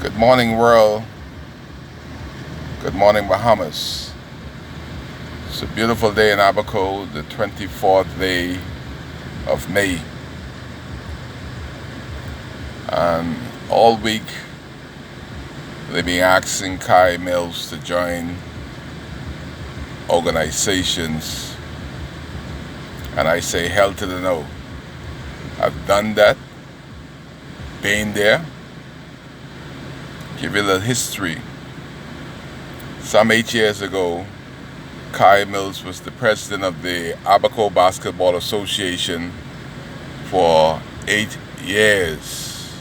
Good morning, world. Good morning, Bahamas. It's a beautiful day in Abaco, the 24th day of May. And all week, they've been asking Kai Mills to join organizations. And I say, hell to the no. I've done that, been there. Give you a little history. Some 8 years ago, Kai Mills was the president of the Abaco Basketball Association for 8 years.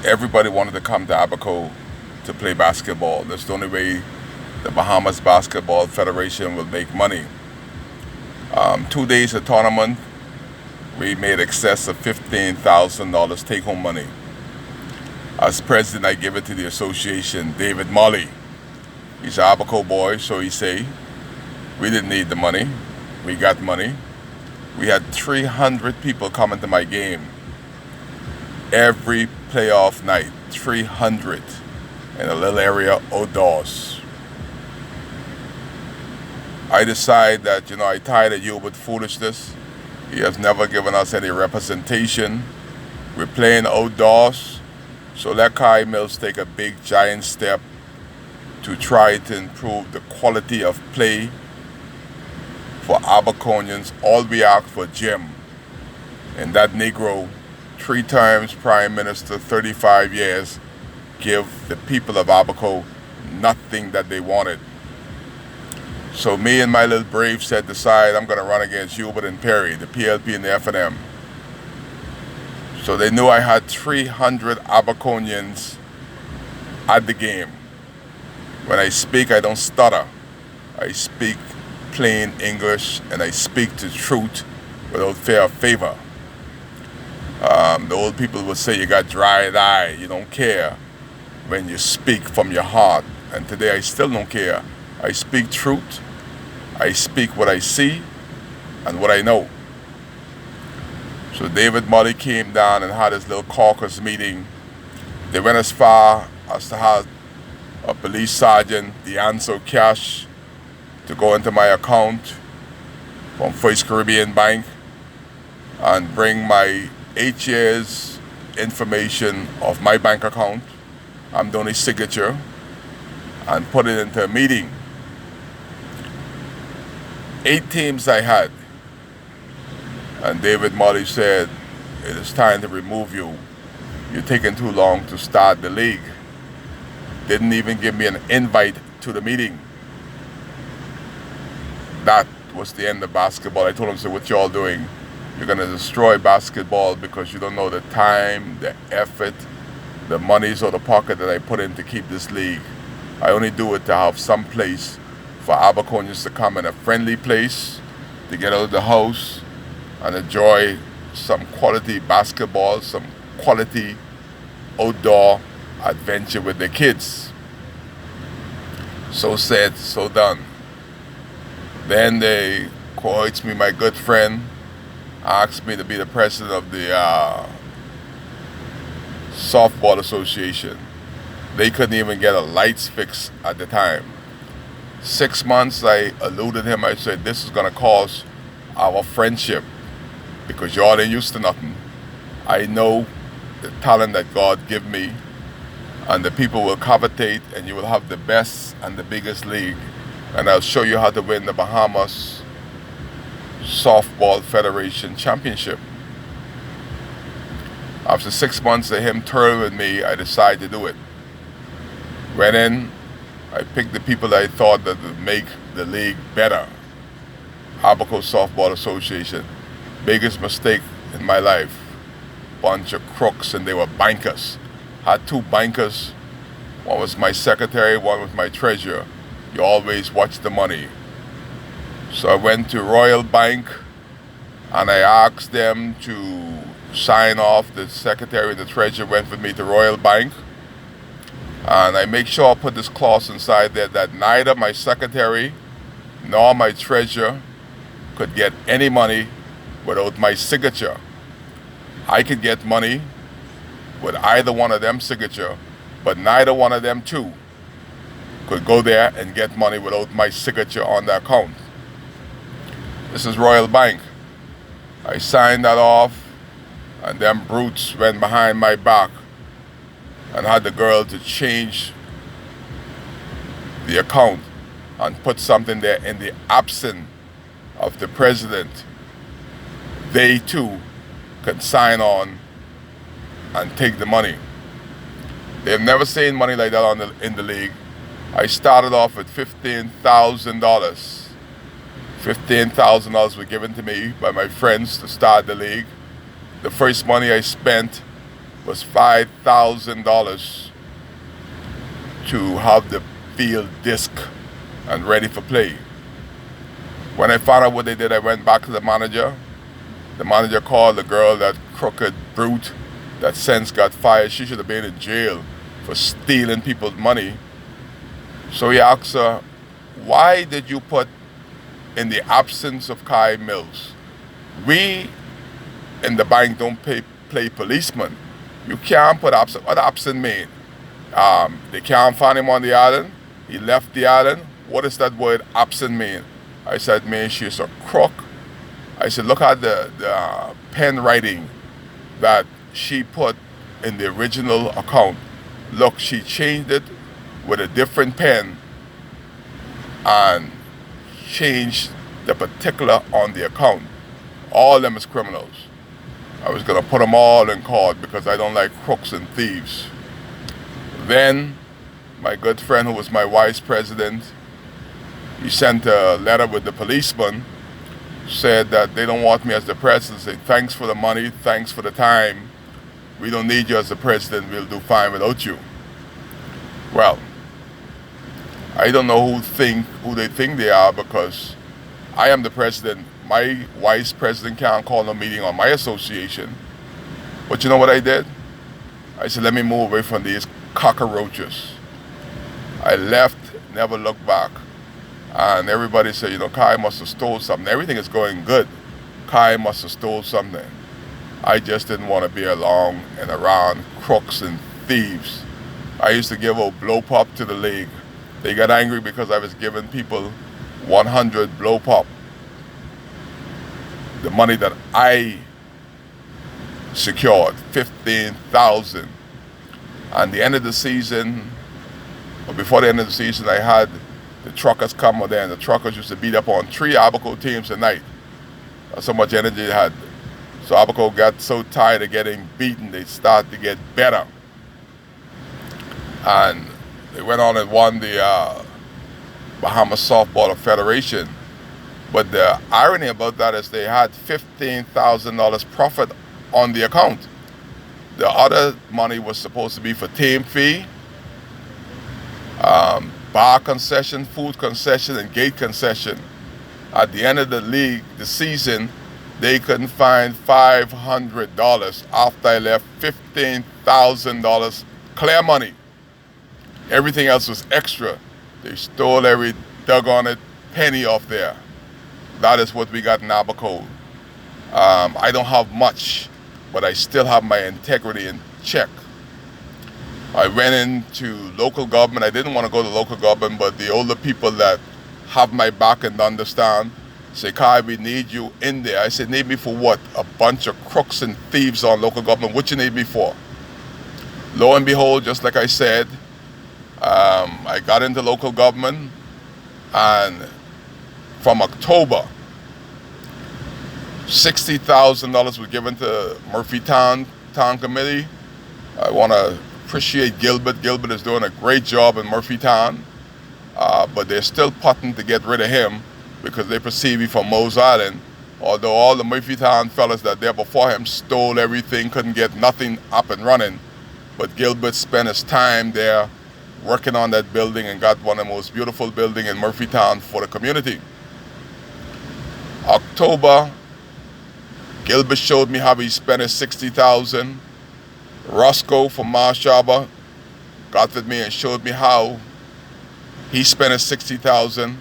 Everybody wanted to come to Abaco to play basketball. That's the only way the Bahamas Basketball Federation will make money. 2 days of tournament, we made excess of $15,000 take-home money. As president, I give it to the association, David Molly. He's an Abaco boy, so he say. We didn't need the money. We got money. We had 300 people coming to my game. Every playoff night, 300 in a little area outdoors. I decide that, I tired of you with foolishness. He has never given us any representation. We're playing outdoors. So let Kai Mills take a big giant step to try to improve the quality of play for Abaconians. All we ask for Jim. And that Negro, 3 times Prime Minister, 35 years, give the people of Abaco nothing that they wanted. So me and my little brave said, decide I'm going to run against Hubert and Perry, the PLP and the F&M. So they knew I had 300 Abaconians at the game. When I speak, I don't stutter. I speak plain English, and I speak the truth without fear of favor. The old people would say you got dry eye, you don't care when you speak from your heart. And today I still don't care. I speak truth. I speak what I see and what I know. So David Molly came down and had his little caucus meeting. They went as far as to have a police sergeant, Deanso Cash, to go into my account from First Caribbean Bank and bring my 8 years information of my bank account. I'm the only signature, and put it into a meeting. 8 teams I had. And David Molly said, it is time to remove you. You're taking too long to start the league. Didn't even give me an invite to the meeting. That was the end of basketball. I told him, so what y'all doing? You're going to destroy basketball because you don't know the time, the effort, the monies or the pocket that I put in to keep this league. I only do it to have some place for Abaconians to come in, a friendly place, to get out of the house and enjoy some quality basketball, some quality outdoor adventure with their kids. So said, so done. Then they courts me, my good friend, asked me to be the president of the Softball Association. They couldn't even get a lights fix at the time. 6 months, I eluded him. I said, this is going to cost our friendship because y'all ain't used to nothing. I know the talent that God give me, and the people will covetate, and you will have the best and the biggest league. And I'll show you how to win the Bahamas Softball Federation Championship. After 6 months of him touring with me, I decided to do it. Went in, I picked the people that I thought that would make the league better. Abaco Softball Association. Biggest mistake in my life. Bunch of crooks, and they were bankers. Had 2 bankers. One was my secretary, one was my treasurer. You always watch the money. So I went to Royal Bank and I asked them to sign off. The secretary and the treasurer went with me to Royal Bank. And I make sure I put this clause inside there that neither my secretary nor my treasurer could get any money without my signature. I could get money with either one of them signature, but neither one of them two could go there and get money without my signature on the account. This is Royal Bank. I signed that off, and them brutes went behind my back and had the girl to change the account and put something there in the absence of the president. They too can sign on and take the money. They've never seen money like that in the league. I started off with $15,000. $15,000 were given to me by my friends to start the league. The first money I spent was $5,000 to have the field disc and ready for play. When I found out what they did, I went back to the manager. The manager called the girl, that crooked brute that since got fired. She should have been in jail for stealing people's money. So he asked her, why did you put in the absence of Kai Mills? We in the bank don't play policeman. You can't put absent. What absent mean? They can't find him on the island. He left the island. What does that word absent mean? I said, man, she's a crook. I said, look at the pen writing that she put in the original account. Look, she changed it with a different pen and changed the particular on the account. All of them is criminals. I was going to put them all in court because I don't like crooks and thieves. Then my good friend, who was my vice president, he sent a letter with the policeman, said that they don't want me as the president. Say, thanks for the money, thanks for the time. We don't need you as the president. We'll do fine without you. Well, I don't know who they think they are, because I am the president. My vice president can't call no meeting on my association. But you know what I did? I said, let me move away from these cockroaches. I left, never looked back. And everybody said, you know, Kai must have stole something. Everything is going good. Kai must have stole something. I just didn't want to be along and around crooks and thieves. I used to give a blow pop to the league. They got angry because I was giving people 100 blow pop. The money that I secured, $15,000. And the end of the season, or before the end of the season, I had the truckers come there, and the truckers used to beat up on 3 Abaco teams a night. That's how much energy they had. So Abaco got so tired of getting beaten, they started to get better. And they went on and won the Bahamas Softball Federation. But the irony about that is they had $15,000 profit on the account. The other money was supposed to be for team fee, bar concession, food concession, and gate concession. At the end of the season, they couldn't find $500 after I left. $15,000 clear money. Everything else was extra. They stole every doggone penny off there. That is what we got in Abaco. I don't have much, but I still have my integrity in check. I went into local government. I didn't want to go to local government, but the older people that have my back and understand say, Kai, we need you in there. I said, need me for what? A bunch of crooks and thieves on local government. What you need me for? Lo and behold, just like I said, I got into local government, and from October, $60,000 was given to Murphy Town Committee. I want to appreciate Gilbert. Gilbert is doing a great job in Murphy Town, but they're still plotting to get rid of him because they perceive him from Mose Island. Although all the Murphy Town fellas that there before him stole everything, couldn't get nothing up and running. But Gilbert spent his time there working on that building and got one of the most beautiful buildings in Murphy Town for the community. October, Gilbert showed me how he spent his $60,000. Roscoe from Marsh Harbor got with me and showed me how he spent his $60,000.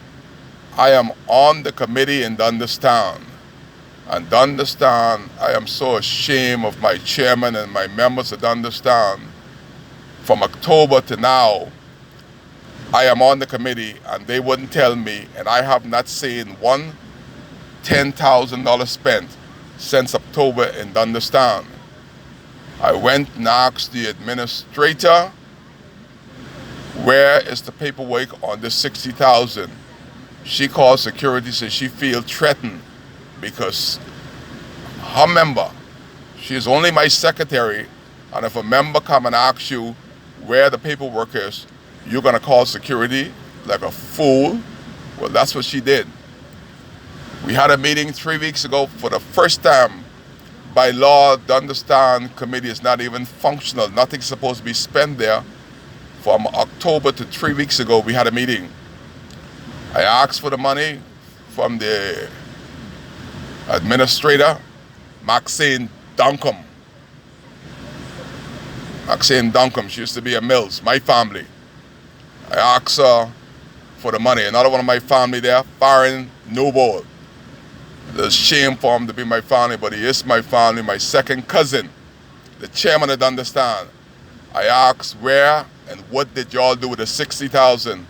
I am on the committee in Dundas Town. And Dundastan, I am so ashamed of my chairman and my members of Dundastan. From October to now, I am on the committee and they wouldn't tell me, and I have not seen one $10,000 spent since October in Dundastan. I went and asked the administrator, where is the paperwork on the 60,000? She called security, said she feels threatened because her member, she is only my secretary, and if a member come and ask you where the paperwork is, you're gonna call security like a fool? Well, that's what she did. We had a meeting 3 weeks ago. For the first time, by law, the Dundastan committee is not even functional. Nothing's supposed to be spent there. From October to 3 weeks ago, we had a meeting. I asked for the money from the administrator, Maxine Duncombe. Maxine Duncombe, she used to be a Mills, my family. I asked her for the money. Another one of my family there, Farron Newbold. It's a shame for him to be my family, but he is my family, my second cousin, the chairman of Dundastan. I asked where and what did y'all do with the 60,000?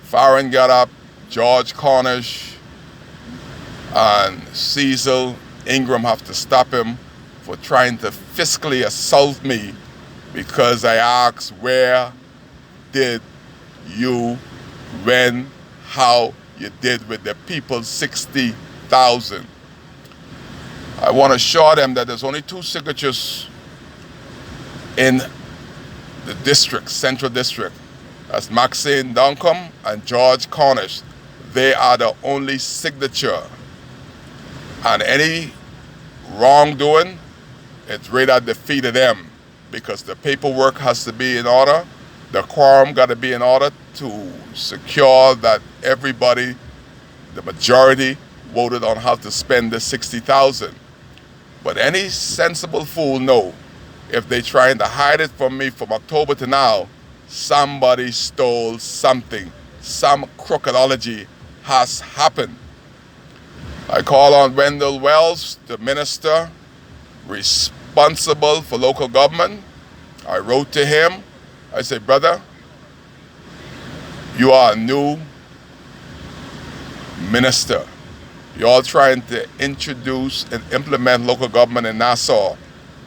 Farron got up, George Cornish and Cecil Ingram have to stop him for trying to fiscally assault me because I asked where did you, when, how you did with the people's 60,000. I want to assure them that there's only 2 signatures in the district, central district. That's Maxine Duncombe and George Cornish. They are the only signature. And any wrongdoing, it's right at the feet of them because the paperwork has to be in order. The quorum got to be in order to secure that everybody, the majority, voted on how to spend the 60,000. But any sensible fool know if they trying to hide it from me from October to now, somebody stole something. Some crookedology has happened. I call on Wendell Wells, the minister responsible for local government. I wrote to him. I said, brother, you are a new minister. You're all trying to introduce and implement local government in Nassau.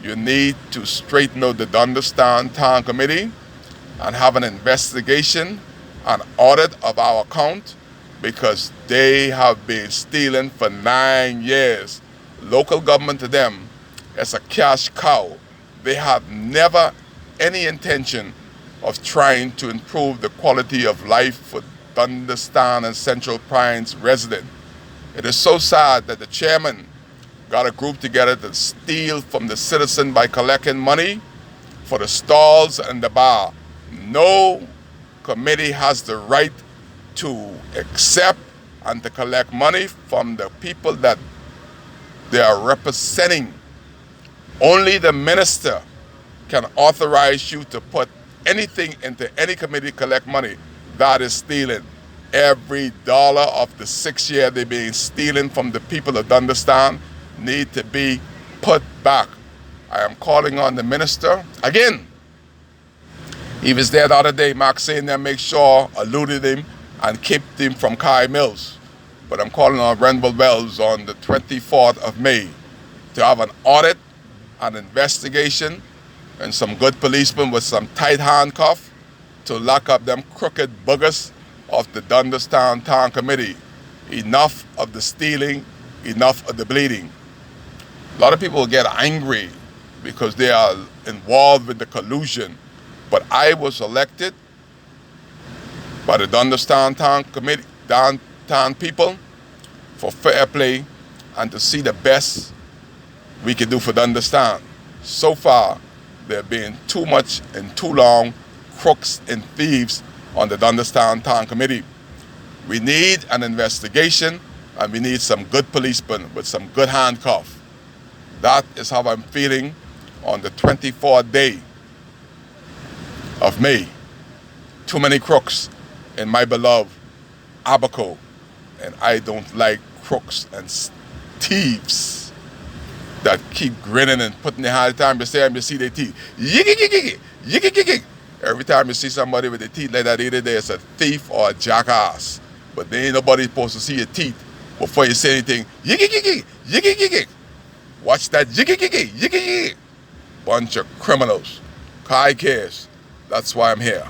You need to straighten out the Dundastan Town Committee and have an investigation, an audit of our account, because they have been stealing for 9 years. Local government to them is a cash cow. They have never any intention of trying to improve the quality of life for Dundastan and Central Pines residents. It is so sad that the chairman got a group together to steal from the citizen by collecting money for the stalls and the bar. No committee has the right to accept and to collect money from the people that they are representing. Only the minister can authorize you to put anything into any committee to collect money. That is stealing. Every dollar of the 6 year they've been stealing from the people of Dundastan need to be put back. I am calling on the minister again. He was there the other day, Maxine there make sure eluded him and kept him from Kai Mills. But I'm calling on Wendell Wells on the 24th of May to have an audit, an investigation, and some good policemen with some tight handcuff to lock up them crooked buggers of the Dundastan Town Committee. Enough of the stealing, enough of the bleeding. A lot of people get angry because they are involved with the collusion. But I was elected by the Dundastan Town Committee, downtown people, for fair play and to see the best we can do for Dundastan. So far, there have been too much and too long crooks and thieves on the Dundastan Town Committee. We need an investigation and we need some good policemen with some good handcuffs. That is how I'm feeling on the 24th day of May. Too many crooks in my beloved Abaco, and I don't like crooks and thieves. that keep grinning and putting their hard time to say and you see their teeth. Yiggy yiggy yiggy yiggy. Every time you see somebody with their teeth like that, either there's a thief or a jackass. But there ain't nobody supposed to see your teeth before you say anything. Yiggy yiggy yiggy yiggy. Watch that yiggy yiggy yiggy yiggy. Bunch of criminals. Kai cares. That's why I'm here.